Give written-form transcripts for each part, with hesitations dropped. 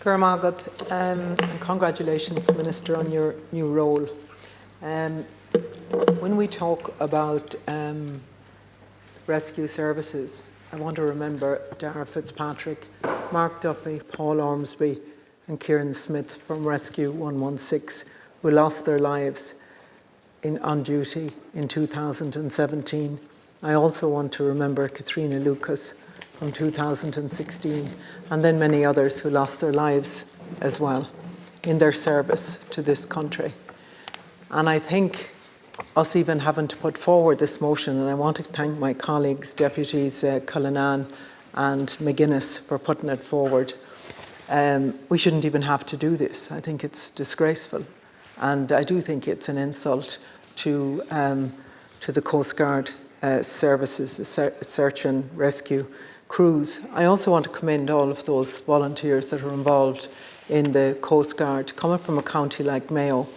Gurmagad, and congratulations, Minister, on your new role. When we talk about rescue services, I want to remember Dara Fitzpatrick, Mark Duffy, Paul Ormsby and Kieran Smith from Rescue 116, who lost their lives on duty in 2017. I also want to remember Katrina Lucas from 2016, and then many others who lost their lives as well in their service to this country. And I think us even having to put forward this motion, and I want to thank my colleagues, Deputies Cullinan and McGuinness, for putting it forward. We shouldn't even have to do this. I think it's disgraceful. And I do think it's an insult to the Coast Guard services, the search and rescue crews. I also want to commend all of those volunteers that are involved in the Coast Guard. Coming from a county like Mayo,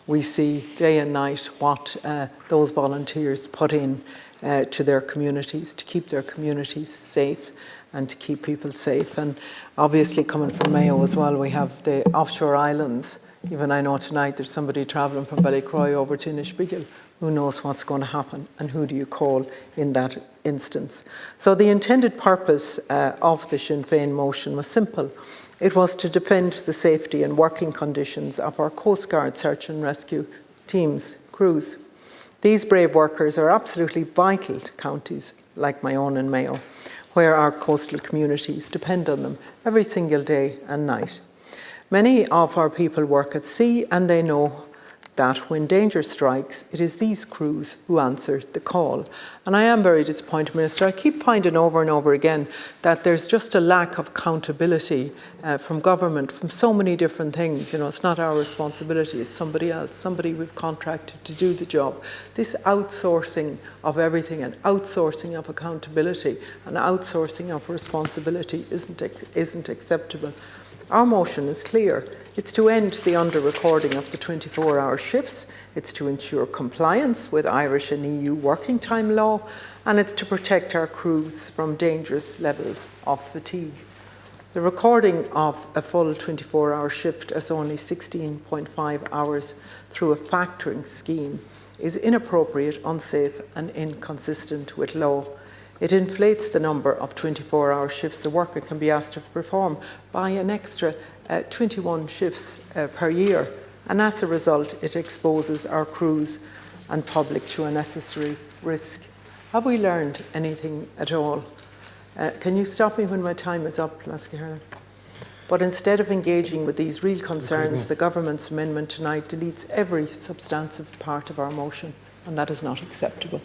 we see day and night what those volunteers put in to their communities, to keep their communities safe and to keep people safe. And obviously coming from Mayo as well, we have the offshore islands. Even I know tonight there's somebody travelling from Ballycroy over to Inishbigil. Who knows what's going to happen and who do you call in that instance? So the intended purpose of the Sinn Féin motion was simple. It was to defend the safety and working conditions of our Coast Guard search and rescue teams, crews. These brave workers are absolutely vital to counties like my own in Mayo, where our coastal communities depend on them every single day and night. Many of our people work at sea, and they know that when danger strikes, it is these crews who answer the call. And I am very disappointed, Minister. I keep finding over and over again that there's just a lack of accountability from government, from so many different things. You know, it's not our responsibility, it's somebody else, somebody we've contracted to do the job. This outsourcing of everything and outsourcing of accountability and outsourcing of responsibility isn't acceptable. Our motion is clear. It's to end the under-recording of the 24-hour shifts, it's to ensure compliance with Irish and EU working time law, and it's to protect our crews from dangerous levels of fatigue. The recording of a full 24-hour shift as only 16.5 hours through a factoring scheme is inappropriate, unsafe and inconsistent with law. It inflates the number of 24-hour shifts a worker can be asked to perform by an extra 21 shifts per year, and as a result it exposes our crews and public to unnecessary risk. Have we learned anything at all? Can you stop me when my time is up, Lasky? But instead of engaging with these real concerns, the government's amendment tonight deletes every substantive part of our motion, and that is not acceptable.